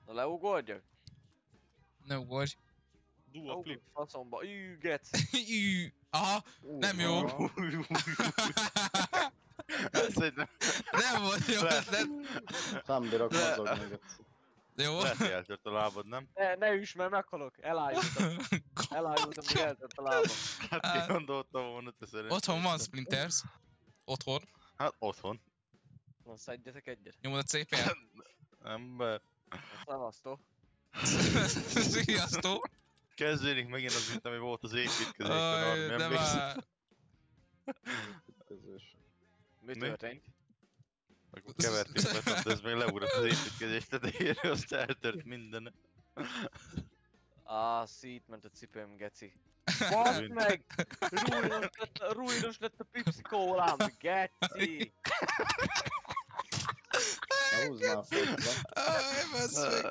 Na leugorjak? Ne ugorj. Dua flip. Faszomba. Gec. Aha, nem jó. Szerintem Nem volt jó ötlet. Nem bírok mozogni. Jó. lehet, hogy eltört a lábad, nem? Ne üss, mert meghalok. Elájultam. Elájultam, hogy eltört a lábam. Hát ki gondoltam volna, te szerintem. Otthon van Splinters. Otthon. Hát otthon. Na, szedjetek egyet. Nyomod a CPL. Ember. Szevasztok. Sziasztok. Kezdődik megint az, mint ami volt az építkezésben. Aj, de már... Mi történt? Akkor kevertünk beton, de ez még leugrott az építkezés tetejére, azt eltört minden. Szétment a cipőm, geci. Baszd meg! Ruinos lett a Pepsi Colám, geci! Húzd már félre. Aj, bassz meg.